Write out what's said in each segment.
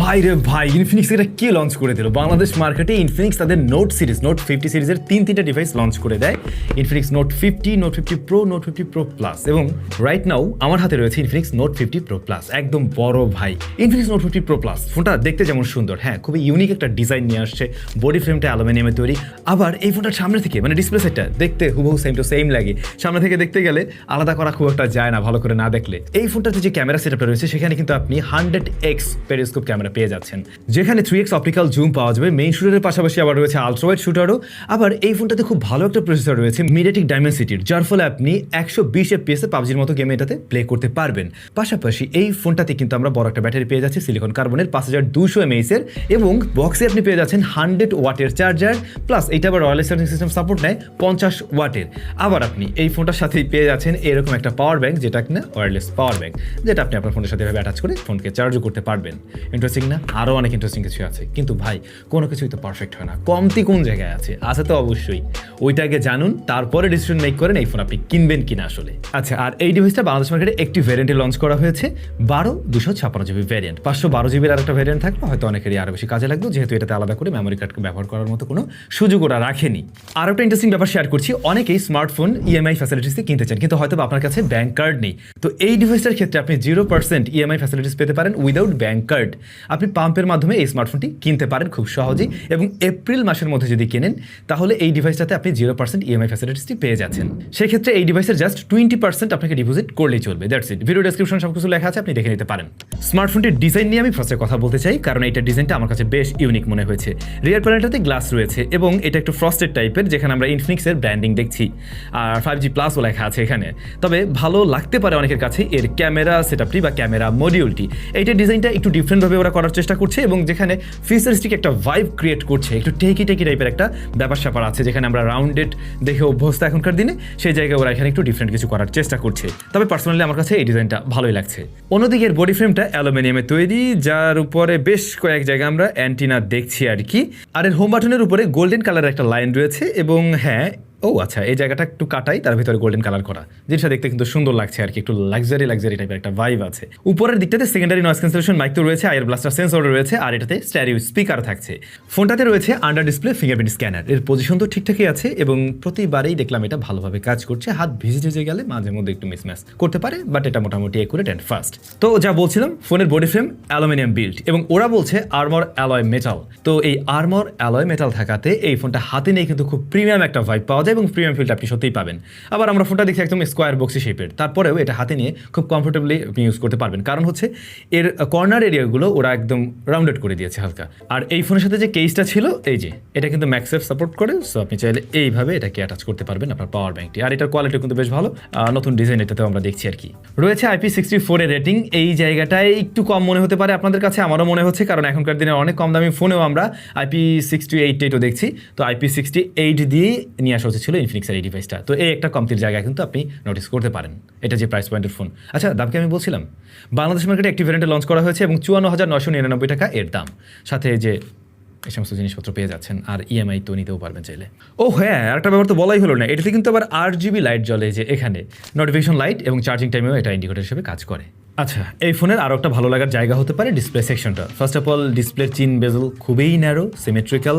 ভাই রে ভাই, ইনফিনিক্স এটা কি লঞ্চ করে দিল বাংলাদেশ মার্কেটে। ইনফিনিক্স তাদের নোট সিরিজ, নোট 50 সিরিজের তিনটা ডিভাইস লঞ্চ করে দেয়। Infinix note 50, note 50 pro, note 50 pro plus, এবং রাইট নাও আমার হাতে রয়েছে ইনফিনিক্স নোট 50 প্রো প্লাস। একদম বড় ভাই ইনফিনিক্স নোট 50 প্রো প্লাস ফোনটা দেখতে যেমন সুন্দর, হ্যাঁ খুবই ইউনিক একটা ডিজাইন নিয়ে আসছে। বডি ফ্রেমটা অ্যালুমিনিয়ামে তৈরি, আবার এই ফোনটার সামনে থেকে মানে ডিসপ্লে সেটটা দেখতে হুবহু সেম টু সেম লাগে। সামনে থেকে দেখতে গেলে আলাদা করা খুব একটা যায় না ভালো করে না দেখলে। এই ফোনটাতে যে ক্যামেরা সেটআপটা রয়েছে সেখানে কিন্তু আপনি 100x পেরিস্কোপ ক্যামেরা পেয়ে যাচ্ছেন, যেখানে 3x অপটিক্যাল জুম পাওয়া যাবে। মেইন শুটারের পাশাপাশি আবার রয়েছে আলট্রা ওয়াইড শুটারও। আবার এই ফোনটাতে খুব ভালো একটা প্রসেসর রয়েছে মিডিয়াটেক ডাইমেনসিটির, যার ফলে আপনি 120 FPS এ পাবজির মতো গেম এটাতে প্লে করতে পারবেন। পাশাপাশি এই ফোনটাতে কিন্তু আমরা বড় একটা ব্যাটারি পেয়ে যাচ্ছি সিলিকন কার্বনের 5200 mAh এর, এবং বক্সে আপনি পেয়ে যাচ্ছেন 100 ওয়াটের চার্জার, প্লাস এইটা আবার ওয়্যারলেস চার্জিং সিস্টেম সাপোর্ট নেয় 50 ওয়াটের। আবার আপনি এই ফোনটার সাথেই পেয়ে যাচ্ছেন এরকম একটা পাওয়ার ব্যাংক, যেটা কিনা ওয়্যারলেস পাওয়ার ব্যাংক, যেটা আপনি আপনার ফোনের সাথে এভাবে অ্যাটাচ করে ফোনকে চার্জও করতে পারবেন। ইন্টারেস্টিং না? আরও অনেক ইন্টারেস্টিং কিছু আছে, কিন্তু ভাই কোনো কিছুই তো পারফেক্ট হয় না। কমতি কোন জায়গায় আছে? আছে তো অবশ্যই, ওইটাকে জানুন, তারপরে ডিসিশন মেক করেন এই ফোন আপনি কিনবেন কিনা আসলে। আচ্ছা, আর এই ডিভাইসটা বাংলাদেশ মার্কেটে একটি ভ্যারিয়েন্টে লঞ্চ করা হয়েছে, 12/256GB ভ্যারিয়েন্ট। 512GB আর একটা ভ্যারিয়েন্ট থাকবে, হয়তো অনেকেরই আরও বেশি কাজে লাগবে, যেহেতু এটাতে আলাদা করে মেমোরি কার্ডকে ব্যবহার করার মতো কোনো সুযোগ ওরা রাখেনি। আর একটা ইন্টারেস্টিং ব্যাপার শেয়ার করছি, অনেকেই স্মার্টফোন ইএমআই ফ্যাসিলিটিসে কিনতে চান, কিন্তু হয়তো আপনার কাছে ব্যাংক কার্ড নেই। তো এই ডিভাইসটার ক্ষেত্রে আপনি 0% ইএমআই ফ্যাসিলিটিস পেতে পারেন উইদাউট ব্যাংক কার্ড। আপনি পাম্পের মাধ্যমে এই স্মার্টফোনটি কিনতে পারেন খুব সহজেই, এবং এপ্রিল মাসের মধ্যে যদি কেনেন তাহলে এই ডিভাইসটাতে আপনি 0% ইএমআই ফ্যাসিলিটিসটি পেয়ে যাচ্ছেন। সেক্ষেত্রে এই ডিভাইসের জাস্ট 20% আপনাকে ডিপোজিট করলেই চলবে। That's it. ভিডিও ডেসক্রিপশন সব কিছু লেখা আছে, আপনি দেখে নিতে পারেন। স্মার্টফোনটির ডিজাইন নিয়ে আমি ফার্স্টে কথা বলতে চাই, কারণ এইটার ডিজাইনটা আমার কাছে বেশ ইউনিক মনে হয়েছে। রিয়ার প্যানেলটাতে গ্লাস রয়েছে, এবং এটা একটু ফ্রস্টেড টাইপের, যেখানে আমরা ইনফিনিক্সের ব্র্যান্ডিং দেখছি, আর 5G প্লাসও লেখা আছে এখানে। তবে ভালো লাগতে পারে অনেকের কাছে এর ক্যামেরা সেটআপটি বা ক্যামেরা মডিউলটি। এইটার ডিজাইনটা একটু ডিফারেন্টভাবে ওরা করার চেষ্টা করছে, এবং যেখানে ফিচারিস্টিক একটা ভাইব ক্রিয়েট করছে, একটু টেকি টাইপের একটা ব্যাপার স্যাপার আছে, যেখানে আমরা রাউন্ডেড দেখে অভ্যস্ত এখনকার দিনে, সেই জায়গায় ওরা এখানে একটু ডিফারেন্ট কিছু করার চেষ্টা করছে। তবে পার্সোনালি আমার কাছে এই ডিজাইনটা ভালোই লাগছে। অন্যদিকে বডি ফ্রেমটা অ্যালুমিনিয়ামে তৈরি, যার উপরে বেশ কয়েক জায়গায় আমরা অ্যান্টিনা দেখছি আর কি। আর এর হোম বাটনের উপরে গোল্ডেন কালারের একটা লাইন রয়েছে, এবং হ্যাঁ আচ্ছা, এই জায়গাটা একটু কাটাই, তার ভিতরে গোল্ডেন কালার করা, জিনিসটা দেখতে কিন্তু সুন্দর লাগছে আর কি, একটু লাক্সারি টাইপের একটা ভাইব আছে। উপরের দিকটাতে সেকেন্ডারি নয়েজ ক্যান্সেলেশন মাইক তো রয়েছে, আয়ার ব্লাস্টার সেন্সর রয়েছে, আর এটাতে স্টেরিও স্পিকার থাকছে। ফোনটাতে রয়েছে আন্ডার ডিসপ্লে ফিঙ্গারপ্রিন্ট স্ক্যানার। এর পজিশন তো ঠিকঠাকই আছে, এবং প্রতিবারেই দেখলাম এটা ভালোভাবে কাজ করছে। হাত ভিজে গেলে মাঝে মধ্যে একটু মিসম্যাচ করতে পারে, বাট এটা মোটামুটি একুরেট অ্যান্ড ফাস্ট। তো যা বলছিলাম, ফোনের বডি ফ্রেম অ্যালুমিনিয়াম বিল্ড, এবং ওরা বলছে আর্মর অ্যালয় মেটাল। তো এই আর্মর অ্যালয় মেটাল থাকাতে এই ফোনটা হাতে নিয়ে কিন্তু খুব প্রিমিয়াম একটা ভাইব পাওয়া যায়, এবং প্রিমিয়াম ফিলটা আপনি সত্যিই পাবেন। আবার আমরা ফোনটা দেখি একদম স্কোয়ার বক্সি শেপের, তারপরেও এটা হাতে নিয়ে খুব কমফোর্টেবলি আপনি ইউজ করতে পারবেন, কারণ হচ্ছে এর কর্নার এরিয়াগুলো ওরা একদম রাউন্ডেড করে দিয়েছে হালকা। আর এই ফোনের সাথে যে কেসটা ছিল, এই যে এটা কিন্তু ম্যাক্সেফ সাপোর্ট করে, সো আপনি চাইলে এইভাবে এটাকে অ্যাটাচ করতে পারবেন আপনার পাওয়ার ব্যাংকটি। আর এটার কোয়ালিটি কিন্তু বেশ ভালো, নতুন ডিজাইন এটাতেও আমরা দেখছি আর কি। রয়েছে IP64 এর রেটিং। এই জায়গাটায় একটু কম মনে হতে পারে আপনাদের কাছে, আমারও মনে হচ্ছে, কারণ এখনকার দিনে অনেক কম দামি ফোনেও আমরা IP68 দেখছি। তো IP68 দিয়ে নিয়ে আসা ছিল ইনফিনিক্সের এই ডিভাইসটা। তো এই একটা কমতির জায়গায় কিন্তু আপনি নোটিস করতে পারেন, এটা যে প্রাইস পয়েন্টের ফোন। আচ্ছা, দামকে আমি বলছিলাম, বাংলাদেশ মার্কেটে একটি ভ্যারিয়েন্টে লঞ্চ করা হয়েছে, এবং 54,999 টাকা এর দাম। সাথে যে এই সমস্ত জিনিসপত্র পেয়ে যাচ্ছেন, আর ইএমআই তো নিতেও পারবেন চাইলে। হ্যাঁ, আর একটা ব্যাপার তো বলাই হলো না, এটাতে কিন্তু আবার 8GB লাইট জ্বলে, যে এখানে নোটিফিকেশন লাইট, এবং চার্জিং টাইমেও এটা ইন্ডিকেটর হিসেবে কাজ করে। আচ্ছা, এই ফোনের আরও একটা ভালো লাগার জায়গা হতে পারে ডিসপ্লে সেকশনটা। ফার্স্ট অফ অল, ডিসপ্লের চিন বেজল খুবই ন্যারো, সিমেট্রিক্যাল,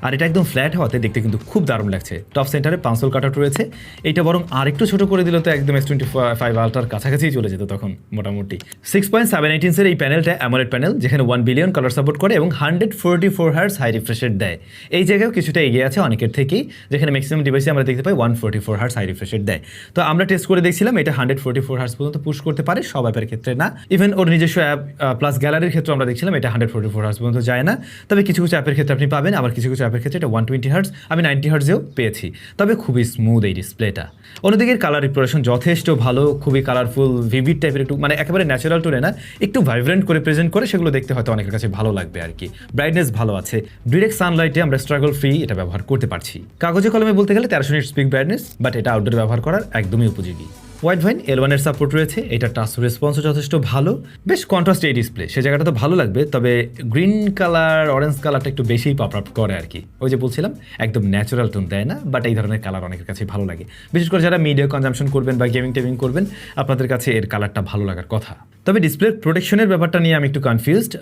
আর এটা একদম ফ্ল্যাট হওয়াতে দেখতে কিন্তু খুব দারুণ লাগছে। টপ সেন্টারে পাঁচল কাটাট রয়েছে, এইটা বরং আরেকটু ছোট করে দিল তো একদম S25 আলট্রার কাছাকাছি চলে যেত তখন মোটামুটি। 6.78 ইঞ্চের এই প্যানেলটা অ্যামোলেড প্যানেল, যেখানে 1 বিলিয়ন কালার সাপোর্ট করে, এবং 144 হার্টজ হাই রিফ্রেশ রেট দেয়। এই জায়গায় কিছুটা এগিয়ে আছে অনেকের থেকেই, যেখানে ম্যাক্সিমাম ডিভাইসে আমরা দেখতে পাই 144 হার্টজ হাই রিফ্রেশ রেট দেয়। তো আমরা টেস্ট করে দেখছিলাম, এটা 144 হার্টজ পর্যন্ত পুশ করতে পারে, সব অ্যাপের ক্ষেত্রে না। ইভেন ওর নিজস্ব অ্যাপ প্লাস গ্যালারির ক্ষেত্রে আমরা দেখছিলাম এটা 144 হার্টজ পর্যন্ত যায় না। তবে কিছু অ্যাপের ক্ষেত্রে আপনি পাবেন, আবার কিছু অ্যাপের ক্ষেত্রে এটা 120 হার্টজ, আমি 90 হার্টজেও পেয়েছি। তবে খুবই স্মুথ এই ডিসপ্লেটা। অন্যদিকে কালার রিপ্রেজেন্টেশন যথেষ্ট ভালো, খুবই কালারফুল, ভিভিড টাইপের, একটু মানে একেবারে ন্যাচারাল টোনে না, একটু ভাইব্রেন্ট করে প্রেজেন্ট করে, সেগুলো দেখতে হয়তো অনেকের কাছে ভালো লাগবে আর কি। ব্রাইটনেস ভালো আছে, ডিরেক্ট সানলাইটে আমরা স্ট্রাগল ফ্রি এটা ব্যবহার করতে পারছি। কাগজে কলমে বলতে গেলে 1300 নিটস পিক ব্রাইটনেস, বাট এটা আউটডোর ব্যবহার করার একদমই উপযোগী। ওয়াইড ভাইন L1 এর সাপোর্ট রয়েছে, এটা টাচ রেসপন্সও যথেষ্ট ভালো, বেশ কন্ট্রাস্ট এই ডিসপ্লে, সে জায়গাটা তো ভালো লাগবে। তবে গ্রিন কালার অরেঞ্জ কালারটা একটু বেশিই পপ আপ করে আর কি, ওই যে বলছিলাম একদম ন্যাচারাল টোন দেয় না, বাট এই ধরনের কালার অনেকের কাছে ভালো লাগে, বিশেষ করে যারা মিডিয়া কনজাম্পশন করবেন বা গেমিং টেমিং করবেন, আপনাদের কাছে এর কালারটা ভালো লাগার কথা। তবে ডিসপ্লে প্রোটেকশনের ব্যাপারটা নিয়ে আমি একটু কনফিউজড।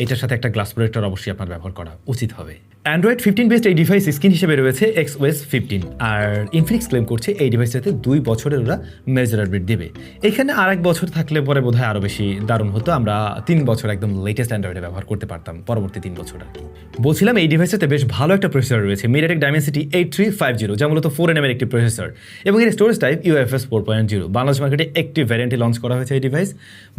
এটার সাথে একটা গ্লাস প্রোটেক্টর অবশ্যই আপনার ব্যবহার করা উচিত হবে। অ্যান্ড্রয়েড 15 বেসড এই ডিভাইস স্ক্রিন হিসেবে রয়েছে XOS 15, আর ইনফিনিক্স ক্লেম করছে এই ডিভাইসটাতে 2 বছরের ওরা মেজর আপডেট দেবে। এখানে আর 1 বছর থাকলে পরে বোধহয় আরও বেশি দারুণ হতো, আমরা 3 বছর একদম লেটেস্ট অ্যান্ড্রয়েডে ব্যবহার করতে পারতাম পরবর্তী 3 বছর আর কি। বলছিলাম এই ডিভাইসটাতে বেশ ভালো একটা প্রসেসর রয়েছে, MediaTek Dimensity 8350, যা মূলত 4nm এর একটি প্রসেসর, এবং এর স্টোরেজ টাইপ UFS 4.0। বাংলাদেশ মার্কেটে একটি ভ্যারিয়েন্টে লঞ্চ করা হয়েছে এই ডিভাইস,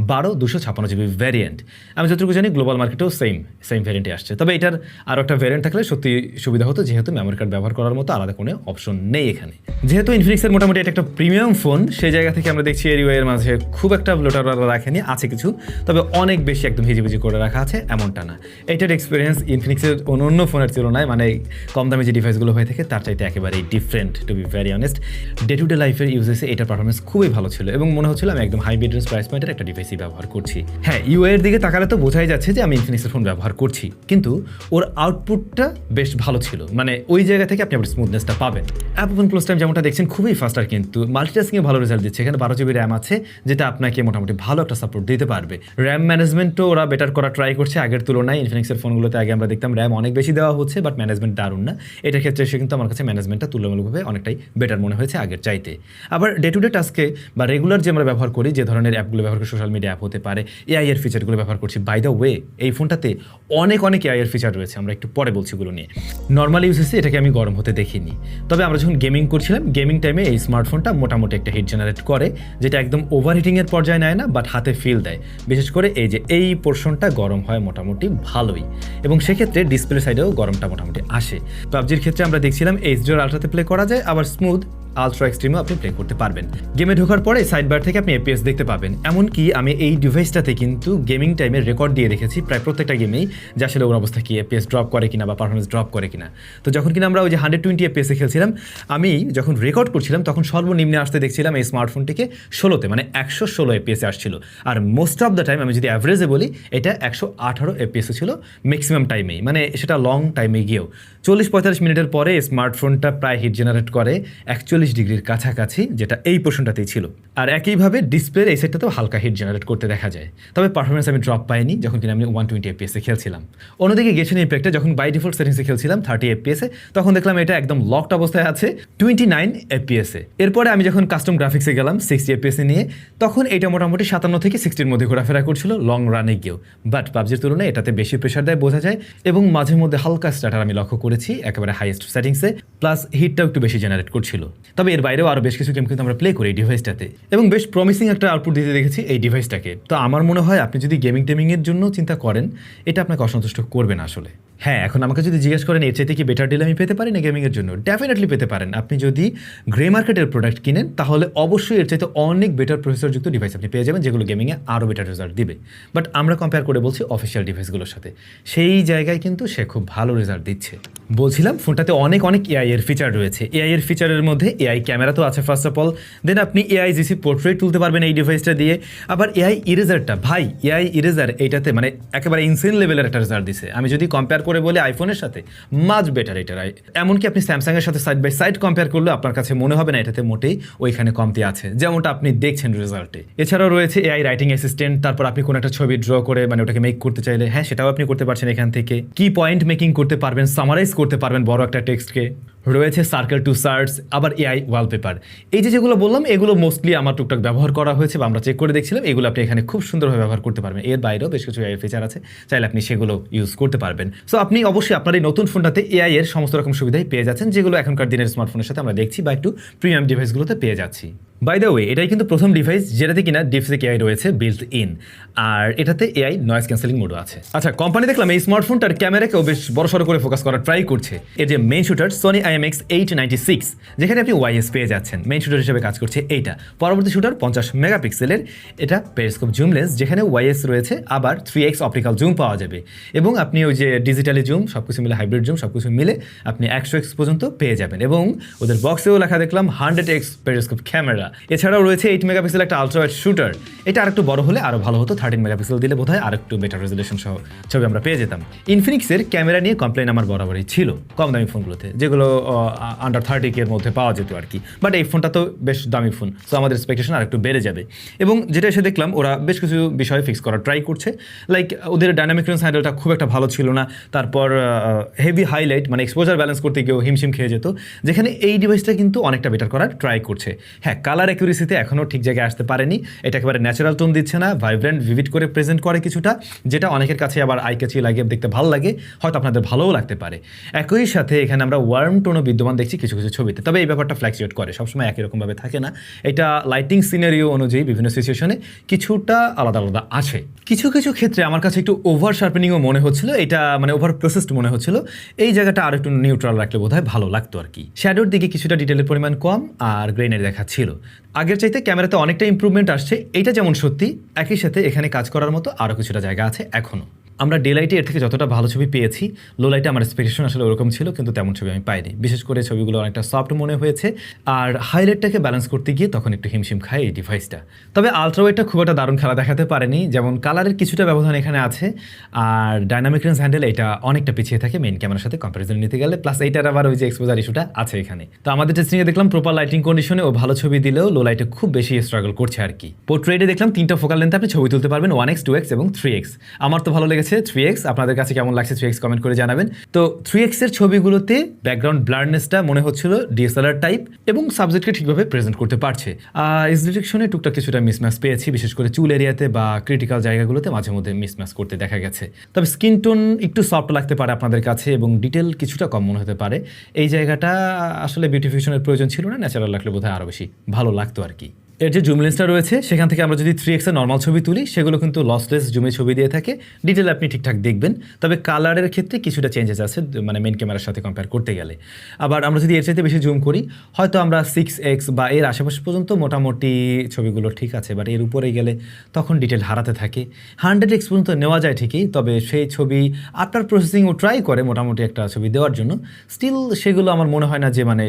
12/256GB ভ্যারিয়েন্ট। আমি যতটুকু জানি গ্লোবাল মার্কেটেও সেম ভ্যারিয়েন্টে আসছে। তবে এটার আরও একটা ভ্যারিয়েন্ট থাকলে সত্যি সুবিধা হতো, যেহেতু মেমোরি কার্ড ব্যবহার করার মতো আলাদা কোনো অপশন নেই এখানে। যেহেতু ইনফিনিক্সের মোটামুটি এটা একটা প্রিমিয়াম ফোন, সেই জায়গা থেকে আমরা দেখছি এর UI এর মাঝে খুব একটা ব্লোটার রাখেনি, আছে কিছু, তবে অনেক বেশি একদম হিজিবিজি করে রাখা আছে এমনটা না। এটার এক্সপিরিয়েন্স ইনফিনিক্সের অন্য ফোনের তুলনায়, মানে কম দামি যে ডিভাইসগুলো হয়ে থাকে তার চাইতে একেবারেই different, to be very honest. Day to day লাইফের ইউজেসে এটার পারফরমেন্স খুবই ভালো ছিল, এবং মনে হচ্ছিল আমি একদম হাই মিড রেঞ্জ প্রাইস পয়েন্টের একটা ডিভাইসই ব্যবহার করছি। হ্যাঁ, UI এর দিকে তাকালে তো বোঝাই যাচ্ছে যে আমি ইনফিনিক্সের ফোন ব্যবহার করছি, কিন্তু ওর আউটপুটটা বেশ ভালো ছিল, মানে ওই জায়গা থেকে আপনি আবার স্মুথনেসটা পাবেন। অ্যাপ ওপেন ক্লোজ টাইম যেমনটা দেখছেন খুবই ফাস্ট, আর কিন্তু মাল্টিটাস্কিংয়ে ভালো রেজাল্ট দিচ্ছে। এখানে 12GB র্যাম আছে, যেটা আপনাকে মোটামুটি ভালো একটা সাপোর্ট দিতে পারবে। র্যাম ম্যানেজমেন্টও ওরা বেটার করা ট্রাই করছে আগের তুলনায়। ইনফিনিক্সের ফোনগুলোতে আগে আমরা দেখতাম র্যাম অনেক বেশি দেওয়া হচ্ছে, বাট ম্যানেজমেন্ট দারুণ না। এটার ক্ষেত্রে এসে কিন্তু আমার কাছে ম্যানেজমেন্টটা তুলনামূলকভাবে অনেকটাই বেটার মনে হয়েছে আগের চাইতে। আবার ডে টু ডে টাস্কে বা রেগুলার যে আমরা ব্যবহার করি, যে ধরনের অ্যাপগুলো ব্যবহার করি, সোশ্যাল মিডিয়া অ্যাপ হতে পারে, AI এর ফিচারগুলো ব্যবহার করছি। বাই দ্য ওয়ে, এই ফোনটাতে অনেক AI এর ফিচার রয়েছে, আমরা একটু পরে বলছি গুলো নিয়ে। নর্মাল ইউজেসে এটাকে আমি গরম হতে দেখিনি, তবে আমরা যখন গেমিং করছিলাম, গেমিং টাইমে এই স্মার্টফোনটা মোটামুটি একটা হিট জেনারেট করে, যেটা একদম ওভারহিটিংয়ের পর্যায়ে নেয় না, বাট হাতে ফিল দেয়। বিশেষ করে এই পোর্শনটা গরম হয় মোটামুটি ভালোই, এবং সেক্ষেত্রে ডিসপ্লে সাইডেও গরমটা মোটামুটি আসে। পাবজির ক্ষেত্রে আমরা দেখছিলাম HDR আলট্রাতে প্লে করা যায়, আবার স্মুথ আলট্রা এক্সট্রিমও আপনি প্লে করতে পারবেন। গেমে ঢোকার পরে সাইড বার থেকে আপনি FPS দেখতে পাবেন। এমনকি আমি এই ডিভাইসটাতে কিন্তু গেমিং টাইমের রেকর্ড দিয়ে রেখেছি প্রায় প্রত্যেকটা গেমেই, যে আসলে ওর অবস্থা কি, FPS ড্রপ করে কিনা বা পারফরমেন্স ড্রপ করে কিনা। তো যখন কিনা আমরা ওই যে 120 FPS খেলছিলাম, আমি যখন রেকর্ড করছিলাম তখন সর্বনিম্নে আসতে দেখছিলাম এই স্মার্টফোনটিকে 16তে, মানে 116 FPS আসছিল। আর মোস্ট অফ দ্য টাইম আমি যদি অ্যাভারেজে বলি, এটা 118 FPS ছিল ম্যাক্সিমাম টাইমেই, মানে সেটা লং টাইমে গিয়েও। 40-45 মিনিটের পরে স্মার্টফোনটা প্রায় হিট জেনারেট করে 41 ডিগ্রির কাছাকাছি, যেটা এই পোর্শনটাতেই ছিল। আর একইভাবে ডিসপ্লের এই সাইডটাতেও হালকা হিট জেনারেট করতে দেখা যায়। তবে পারফরমেন্স আমি ড্রপ পাইনি যখন কিনা আমি 120 FPS খেলছিলাম। অন্যদিকে গেছেন ইম্প্যাক্টে যখন বাই ডিফল্ট সেটিংসে খেলছিলাম 30 FPS, তখন দেখলাম এটা একদম লকড অবস্থায় আছে 29 FPS। এরপরে আমি যখন কাস্টম গ্রাফিক্সে গেলাম 60 FPS নিয়ে, তখন এটা মোটামুটি 57 থেকে 60-র মধ্যে ঘোরাফেরা করছিল লং রানে গিয়েও। বাট পাবজির তুলনায় এটাতে বেশি প্রেশার দেয় বোঝা যায়, এবং মাঝে মধ্যে হালকা স্টার্টার আমি লক্ষ্য করেছি একেবারে হাইয়েস্ট সেটিংসে, প্লাস হিটটাও একটু বেশি জেনারেট করছিল। তবে এর বাইরেও আরও বেশ কিছু গেম কিন্তু আমরা প্লে করি এই ডিভাইসটাতে, এবং বেশ প্রমিসিং একটা আউটপুট দিতে দেখেছি এই ডিভাইসটাকে। তো আমার মনে হয় আপনি যদি গেমিংয়ের জন্য চিন্তা করেন, এটা আপনাকে অসন্তুষ্ট করবে না আসলে। হ্যাঁ, এখন আমাকে যদি জিজ্ঞেস করেন এর চাইতে কি বেটার ডিল আমি পেতে পারি না গেমিংয়ের জন্য, ডেফিনেটলি পেতে পারেন। আপনি যদি গ্রে মার্কেটের প্রোডাক্ট কিনেন, তাহলে অবশ্যই এর চাইতে অনেক বেটার প্রসেসরযুক্ত ডিভাইস আপনি পেয়ে যাবেন, যেগুলো গেমিংয়ে আরও বেটার রেজাল্ট দিবে। বাট আমরা কম্পেয়ার করে বলছি অফিসিয়াল ডিভাইসগুলোর সাথে, সেই জায়গায় কিন্তু সে খুব ভালো রেজাল্ট দিচ্ছে। বলছিলাম ফোনটাতে অনেক AI এর ফিচার রয়েছে। AI এর ফিচারের মধ্যে AI ক্যামেরা তো আছে ফার্স্ট অফ অল, দেন আপনি AI GC পোর্ট্রেট তুলতে পারবেন এই ডিভাইসটা দিয়ে। আবার AI ইরেজারটা, ভাই AI ইরেজার এইটাতে মানে একেবারে ইনসেন লেভেলের একটা রেজাল্ট দিছে। আমি যদি কম্পেয়ার করে বলি আইফোনের সাথে, মাচ বেটার এটা। এমনকি আপনি স্যামসাংয়ের সাথে সাইড বাই সাইড কম্পেয়ার করলে আপনার কাছে মনে হবে না এটাতে মোটেই ওইখানে কমতি আছে, যেমনটা আপনি দেখছেন রেজাল্টে। এছাড়াও রয়েছে AI রাইটিং অ্যাসিস্ট্যান্ট। তারপর আপনি কোনো একটা ছবি ড্র করে মানে ওটাকে মেক করতে চাইলে, হ্যাঁ সেটাও আপনি করতে পারছেন এখান থেকে। কি পয়েন্ট মেকিং করতে পারবেন, সামারাইজ করতে পারবেন বড় একটা টেক্সটকে। রয়েছে সার্কেল টু সার্চ, আবার AI ওয়ালপেপার। এই যেগুলো বললাম, এগুলো মোস্টলি আমার টুকটাক ব্যবহার করা হয়েছে বা আমরা চেক করে দেখছিলাম, এগুলো আপনি এখানে খুব সুন্দরভাবে ব্যবহার করতে পারবেন। এর বাইরেও বেশ কিছু AI ফিচার আছে, চাইলে আপনি সেগুলো ইউজ করতে পারবেন। সো আপনি অবশ্যই আপনার এই নতুন ফোনটাতে AI এর সমস্ত রকম সুবিধাই পেয়ে যাচ্ছেন, যেগুলো এখনকার দিনের স্মার্টফোনের সাথে আমরা দেখছি বা একটু প্রিমিয়াম ডিভাইসগুলোতে পেয়ে যাচ্ছি। বাই দ্য ওয়ে, এটাই কিন্তু প্রথম ডিভাইস যেটাতে কিনা ডিপসিক AI রয়েছে বিল্ট ইন, আর এটাতে AI নয়েজ ক্যান্সেলিং মোডও আছে। আচ্ছা, কোম্পানি দেখলাম এই স্মার্টফোনটার ক্যামেরাকেও বেশ বড়সড় করে ফোকাস করার ট্রাই করছে। এর যে মেইন শুটার Sony IMX896, যেখানে আপনি YS পেয়ে যাচ্ছেন, মেইন শুটার হিসেবে কাজ করছে এইটা। পরবর্তী শুটার 50 মেগাপিক্সেলের, এটা পেরিস্কোপ জুম লেন্স, যেখানে YS রয়েছে, আবার 3x অপটিক্যাল জুম পাওয়া যাবে, এবং আপনি ওই যে ডিজিটালি জুম সবকিছু মিলে, হাইব্রিড জুম সবকিছু মিলে আপনি 100x পর্যন্ত পেয়ে যাবেন। এবং ওদের বক্সেও লেখা দেখলাম 100x পেরিস্কোপ ক্যামেরা। এছাড়াও রয়েছে 8 মেগাপিক্সেল একটা আলট্রা ওয়াইড শুটার, এটা আরেকটু বড় হলে আরো ভালো হতো, 13 মেগাপিক্সেল দিলে বোধহয় আরেকটু বেটার রেজলিউশন সহ ছবি আমরা পেয়ে যেতাম। ইনফিনিক্সের ক্যামেরা নিয়ে কমপ্লেন আমার বরাবরই ছিল কম দামি ফোনগুলোতে, যেগুলো আন্ডার 30K এর মধ্যে পাওয়া যেত আর কি, বাট এই ফোনটা তো বেশ দামি ফোন, সো আমাদের এক্সপেকটেশন আরেকটু বেড়ে যাবে। এবং যেটা এসে দেখলাম ওরা বেশ কিছু বিষয় ফিক্স করার ট্রাই করছে, লাইক ওদের ডাইনামিক রেঞ্জ হ্যান্ডেলটা খুব একটা ভালো ছিল না, তারপর হেভি হাইলাইট মানে এক্সপোজার ব্যালেন্স করতে গিয়েও হিমশিম খেয়ে যেত, যেখানে এই ডিভাইসটা কিন্তু অনেকটা বেটার করার ট্রাই করছে। হ্যাঁ, কালার অ্যাকুরেসিতে এখনও ঠিক জায়গায় আসতে পারেনি, এটা একেবারে ন্যাচারাল টোন দিচ্ছে না, ভাইব্রেন্ট ভিভিড করে প্রেজেন্ট করে কিছুটা, যেটা অনেকের কাছে আবার আই ক্যাচি লাগে, দেখতে ভালো লাগে, হয়তো আপনাদের ভালোও লাগতে পারে। একই সাথে এখানে আমরা ওয়ার্ম টোনও বিদ্যমান দেখছি কিছু কিছু ছবিতে, তবে এই ব্যাপারটা ফ্ল্যাকচুয়েট করে, সবসময় একই রকমভাবে থাকে না, এটা লাইটিং সিনারিও অনুযায়ী বিভিন্ন সিচুয়েশনে কিছুটা আলাদা আলাদা আছে। কিছু কিছু ক্ষেত্রে আমার কাছে একটু ওভার শার্পেনিংও মনে হচ্ছিল, এটা মানে ওভার প্রসেসড মনে হচ্ছিল, এই জায়গাটা আর একটু নিউট্রাল রাখলে বোধহয় ভালো লাগতো আর কি। শ্যাডোর দিকে কিছুটা ডিটেলের পরিমাণ কম আর গ্রেনের দেখা ছিল, আগের চাইতে ক্যামেরাতে অনেকটা ইমপ্রুভমেন্ট আসছে, এটা যেমন সত্যি, একই সাথে এখানে কাজ করার মতো আরও কিছুটা জায়গা আছে এখনও। আমরা ডে লাইটে এর থেকে যতটা ভালো ছবি পেয়েছি, লো লাইটে আমার এক্সপেকটেশন আসলে ওরকম ছিল, কিন্তু তেমন ছবি আমি পাইনি, বিশেষ করে ছবিগুলো অনেকটা সফট মনে হয়েছে, আর হাইলাইটটাকে ব্যালেন্স করতে গিয়ে তখন একটু হিমশিম খায় এই ডিভাইসটা। তবে আলট্রা ওয়াইডটা খুব একটা দারুণ খেলা দেখাতে পারেনি, যেমন কালারের কিছুটা ব্যবধান এখানে আছে, আর ডাইনামিক রেঞ্জ হ্যান্ডেল এটা অনেকটা পিছিয়ে থাকে মেইন ক্যামেরার সাথে কম্পারিজন নিতে গেলে, প্লাস এইটার আবার ওই যে এক্সপোজার ইস্যুটা আছে এখানে। তো আমাদের টেস্টিংয়ে দেখলাম প্রপার লাইটিং কন্ডিশনে ও ভালো ছবি দিলেও লো লাইটে খুব বেশি স্ট্রাগল করছে আর কি। পোর্ট্রেটে দেখলাম 3টা ফোকাল লেন্থে আপনি ছবি তুলতে পারবেন, 1x 2x এবং 3x। আমার তো ভালো লেগেছে 3x, আপনাদের কাছে কেমন লাগছে 3x কমেন্ট করে জানাবেন। তো 3x এর ছবিগুলোতে ব্যাকগ্রাউন্ড ব্লারনেসটা মনে হচ্ছিল ডিএসএলআর টাইপ এবং সাবজেক্টকে ঠিকভাবে প্রেজেন্ট করতে পারছে। এজ ডিটেকশনে টুকটাক কিছুটা মিসম্যাচ পেয়েছি, বিশেষ করে চুল এরিয়াতে বা ক্রিটিক্যাল জায়গাগুলোতে মাঝে মধ্যে মিসম্যাচ করতে দেখা গেছে। তবে স্কিন টোন একটু সফট লাগতে পারে আপনাদের কাছে এবং ডিটেল কিছুটা কম মনে হতে পারে, এই জায়গাটা আসলে বিউটিফিকেশনের প্রয়োজন ছিল না, ন্যাচারাল লাগলে বোধহয় আরও বেশি ভালো লাগতো আর কি। এর যে জুম লেন্সটা রয়েছে সেখান থেকে আমরা যদি 3x এর নর্মাল ছবি তুলি, সেগুলো কিন্তু লসলেস জুমে ছবি দিয়ে থাকে, ডিটেল আপনি ঠিকঠাক দেখবেন, তবে কালারের ক্ষেত্রে কিছুটা চেঞ্জেস আছে মানে মেন ক্যামেরার সাথে কম্পেয়ার করতে গেলে। আবার আমরা যদি এর চাইতে বেশি জুম করি, হয়তো আমরা 6x বা এর আশেপাশে পর্যন্ত মোটামুটি ছবিগুলো ঠিক আছে, বাট এর উপরে গেলে তখন ডিটেল হারাতে থাকে। 100x পর্যন্ত নেওয়া যায় ঠিকই, তবে সেই ছবি আফটার প্রসেসিংও ট্রাই করে মোটামুটি একটা ছবি দেওয়ার জন্য, স্টিল সেগুলো আমার মনে হয় না যে মানে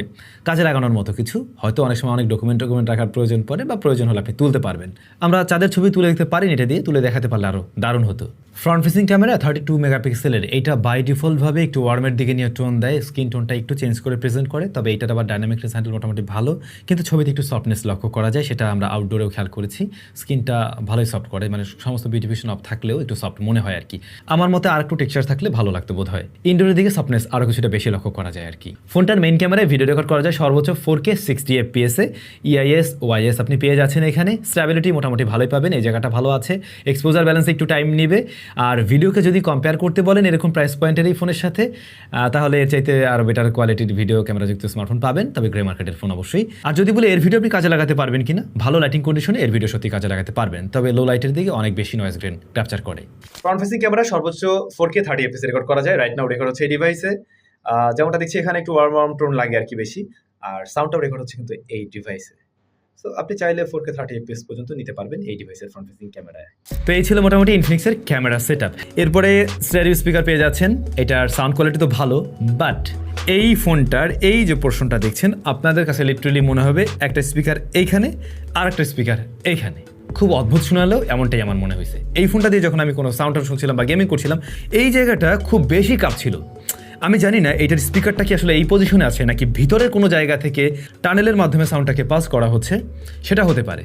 কাজে লাগানোর মতো কিছু, হয়তো অনেক সময় অনেক ডকুমেন্ট রাখার প্রয়োজন পড়ে বা প্রয়োজন হলে আপনি তুলতে পারবেন। আমরা চাঁদের ছবি তুলে দিতে পারি, এটা দিয়ে তুলে দেখাতে পারলে আরও দারুণ হতো। ফ্রন্ট ফেসিং ক্যামেরা 32 মেগাপিক্সেলের, এইটা বাই ডিফল্টভাবে একটু ওয়ার্মের দিকে নিয়ে টোন দেয়, স্কিন টোনটা একটু চেঞ্জ করে প্রেজেন্ট করে, তবে এইটার আবার ডাইনামিক রেঞ্জ হ্যান্ডেল মোটামুটি ভালো, কিন্তু ছবিতে একটু সফটনেস লক্ষ্য করা যায়, সেটা আমরা আউটডোরেও খেয়াল করেছি, স্কিনটা ভালোই সফট করে, মানে সমস্ত বিউটিফিকেশন অফ থাকলেও একটু সফট মনে হয় আর কি। আমার মতে আর একটু টেক্সচার থাকলে ভালো লাগতো বোধ হয়। ইনডোরের দিকে সফটনেস আরও কিছুটা বেশি লক্ষ্য করা যায় আর কি। ফোনটার মেইন ক্যামেরায় ভিডিও রেকর্ড করা যায় সর্বোচ্চ 4K 60 FPS এ, EIS OIS আপনি পেয়ে যাচ্ছেন এখানে, স্ট্যাবিলিটি মোটামুটি ভালোই পাবেন, এই জায়গাটা ভালো আছে, এক্সপোজার ব্যালেন্স একটু টাইম নেবে, আর ভিডিওকে যদি কম্পেয়ার করতে বলেন এরকম প্রাইস পয়েন্টের এই ফোনের সাথে, তাহলে এর চাইতে আরও বেটার কোয়ালিটির ভিডিও ক্যামেরাযুক্ত স্মার্টফোন পাবেন, তবে গ্রে মার্কেটের ফোন অবশ্যই। আর যদি বলে এর ভিডিও আপনি কাজে লাগাতে পারবেন কিনা, ভালো লাইটিং কন্ডিশনে এর ভিডিও সত্যি কাজে লাগাতে পারবেন, তবে লো লাইটের দিকে অনেক বেশি নয়েজ গ্রেন ক্যাপচার করে। ফ্রন্ট ফেসিং ক্যামেরা সর্বোচ্চ 4K 30 FPS রেকর্ড করা যায়, রাইট নাও রেকর্ড হচ্ছে এই ডিভাইসে, যেমনটা দেখছি এখানে একটু ওয়ার্ম টোন লাগে আর কি বেশি, আর সাউন্ডটাও রেকর্ড হচ্ছে কিন্তু এই ডিভাইসে। সো আপনি চাইলে 4K 30 FPS পর্যন্ত নিতে পারবেন এই ডিভাইসের ফ্রন্ট ফেসিং ক্যামেরায়। তো এই ছিল মোটামুটি ইনফিনিক্সের ক্যামেরা সেটআপ। এরপরে স্টেরিও স্পিকার পেয়ে যাচ্ছেন, এটার সাউন্ড কোয়ালিটি তো ভালো, বাট এই ফোনটার এই যে পোর্শনটা দেখছেন আপনাদের কাছে লিটারালি মনে হবে একটা স্পিকার এইখানে আর একটা স্পিকার এইখানে, খুব অদ্ভুত শোনালেও এমনটাই আমার মনে হয়েছে। এই ফোনটা দিয়ে যখন আমি কোনো সাউন্ড শুনছিলাম বা গেমিং করছিলাম, এই জায়গাটা খুব বেশি কাঁপছিল। আমি জানি না এটার স্পিকারটা কি আসলে এই পজিশনে আছে নাকি ভিতরের কোনো জায়গা থেকে টানেলের মাধ্যমে সাউন্ডটাকে পাস করা হচ্ছে, সেটা হতে পারে।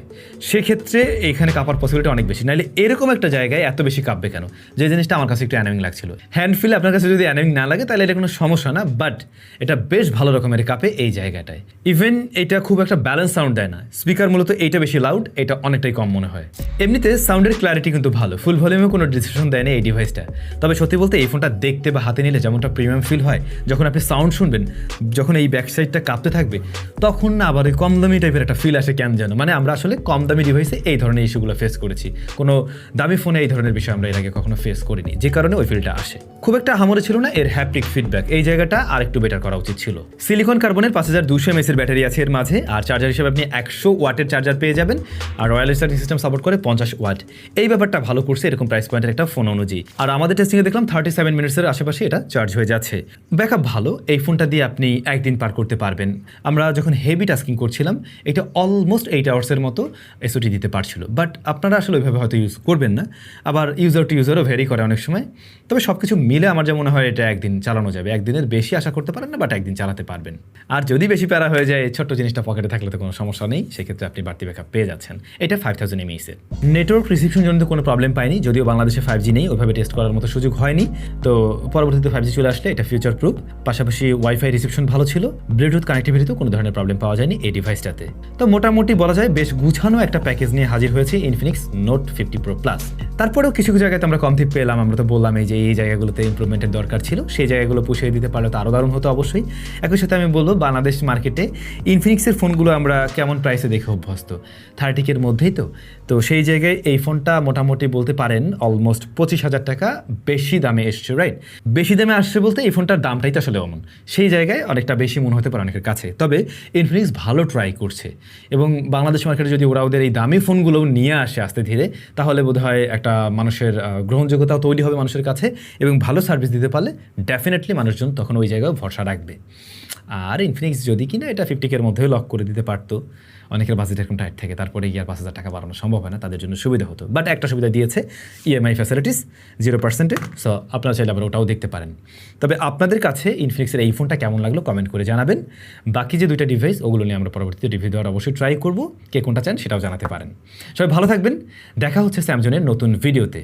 সেক্ষেত্রে এখানে কাঁপার পসিবিলিটি অনেক বেশি, নাহলে এরকম একটা জায়গায় এত বেশি কাঁপবে কেন, যে জিনিসটা আমার কাছে একটু অ্যানোয়িং লাগছিল। হ্যান্ড ফিলে আপনার কাছে যদি অ্যানোয়িং না লাগে তাহলে এটা কোনো সমস্যা না, বাট এটা বেশ ভালো রকমের কাঁপে এই জায়গাটায়। ইভেন এটা খুব একটা ব্যালেন্স সাউন্ড দেয় না, স্পিকার মূলত এইটা বেশি লাউড, এটা অনেকটাই কম মনে হয়। এমনিতে সাউন্ডের ক্ল্যারিটি কিন্তু ভালো, ফুল ভলিউমে কোনো ডিসিশন দেয় না এই ডিভাইসটা। তবে সত্যি বলতে এই ফোনটা দেখতে বা হাতে নিলে যেমনটা প্রিমিয়াম ফিল হয়, যখন আপনি সাউন্ড শুনবেন, যখন এই ব্যাক সাইডটা কাঁপতে থাকবে, তখন না আবার ওই কম দামি টাইপের একটা ফিল আসে কেন যেন। মানে আমরা আসলে কম দামি ডিভাইসে এই ধরনের ইস্যুগুলো ফেস করেছি, কোনো দামি ফোনে এই ধরনের বিষয় আমরা এর আগে কখনো ফেস করিনি, যে কারণে ওই ফিলটা আসে। খুব একটা হামরে ছিল না এর হ্যাপটিক ফিডব্যাক, এই জায়গাটা আর একটু বেটার করা উচিত ছিল। সিলিকন কার্বনের 5200 mAh এর ব্যাটারি আছে এর মাঝে, আর চার্জার হিসেবে আপনি 100 ওয়াটের চার্জার পেয়ে যাবেন, আর ওয়্যারলেস চার্জিং সিস্টেম সাপোর্ট করে 50 ওয়াট। এই ব্যাপারটা ভালো করছে এরকম প্রাইস পয়েন্টের একটা ফোন অনুযায়ী। আর আমাদের টেস্টিংয়ে দেখলাম 37 মিনিটসের আশেপাশে এটা চার্জ হয়ে যাচ্ছে। ব্যাকআপ ভালো, এই ফোনটা দিয়ে আপনি একদিন পার করতে পারবেন। আমরা যখন হেভি টাস্কিং করছিলাম এটা অলমোস্ট 8 আওয়ার্সের মতো এসওটি দিতে পারছিল, বাট আপনারা আসলে ওইভাবে হয়তো ইউজ করবেন না, আবার ইউজার টু ইউজারও ভেরি করে অনেক সময়। তবে সব কিছু মিলে আমার যা মনে হয় এটা একদিন চালানো যাবে, একদিনের বেশি আশা করতে পারেন না, বাট একদিন চালাতে পারবেন। আর যদি বেশি প্যারা হয়ে যায়, ছোট্ট জিনিসটা পকেটে থাকলে তো কোনো সমস্যা নেই, সেক্ষেত্রে আপনি বাড়তি ব্যাকআপ পেয়ে যাচ্ছেন। এটা 5000 mAh এর। নেটওয়ার্ক রিসিপশন জন্য কোনো প্রবলেম পাইনি, যদিও বাংলাদেশে 5G নেই, ওইভাবে টেস্ট করার মতো সুযোগ হয়নি। তো পরবর্তীতে 5G চলে আসলে এটা ফিউচার প্রুফ। পাশাপাশি ওয়াইফাই রিসিপশন ভালো ছিল, ব্লুটুথ কানেক্টিভিটিতেও কোনো ধরনের প্রবলেম পাওয়া যায়নি এই ডিভাইসটাতে। তো মোটামুটি বলা যায় বেশ গুছানো একটা প্যাকেজ নিয়ে হাজির হয়েছে ইনফিনিক্স নোট 50 প্রো প্লাস। তারপরেও কিছু কিছু জায়গায় আমরা কম থিপ পেলাম, আমরা তো বললাম এই জায়গাগুলোতে ইমপ্রুভমেন্টের দরকার ছিল, সেই জায়গাগুলো পুষিয়ে দিতে পারলে তো আরও দারুণ হতো অবশ্যই। একই সাথে আমি বলবো বাংলাদেশ মার্কেটে ইনফিনিক্সের ফোনগুলো আমরা কেমন প্রাইসে দেখে অভ্যস্ত, 30K-র মধ্যেই তো সেই জায়গায় এই ফোনটা মোটামুটি বলতে পারেন অলমোস্ট 25,000 টাকা বেশি দামে এসছে, রাইট? বেশি দামে আসছে বলতে এই ফোনটার দামটাই তো আসলে অমন, সেই জায়গায় অনেকটা বেশি মনে হতে পারে অনেকের কাছে। তবে ইনফিনিক্স ভালো ট্রাই করছে, এবং বাংলাদেশ মার্কেটে যদি ওরা ওদের এই দামি ফোনগুলোও নিয়ে আসে আস্তে ধীরে, তাহলে বোধহয় একটা মানুষের গ্রহণযোগ্যতাও তৈরি হবে মানুষের কাছে, এবং ভালো সার্ভিস দিতে পারলে ডেফিনেটলি মানুষজন তখন ওই জায়গায় ভরসা রাখবে। আর ইনফিনিক্স যদি কিনা এটা 50K-র মধ্যেও লক করে দিতে পারতো, অনেকের বাজেট এরকম টাইট থাকে, তারপরে গিয়ে আর 5,000 টাকা বাড়ানো সম্ভব হয় না, তাদের জন্য সুবিধা হতো। বাট একটা সুবিধা দিয়েছে, ইএমআই ফ্যাসিলিটিস 0%, সো আপনারা চাইলে আবার ওটাও দেখতে পারেন। তবে আপনাদের কাছে ইনফিনিক্সের এই ফোনটা কেমন লাগলো কমেন্ট করে জানাবেন। বাকি যে দুইটা ডিভাইস ওগুলো নিয়ে আমরা পরবর্তীতে রিভিউ দেওয়ার অবশ্যই ট্রাই করবো, কে কোনটা চান সেটাও জানাতে পারেন। সবাই ভালো থাকবেন, দেখা হচ্ছে স্যামসাংয়ের নতুন ভিডিওতে।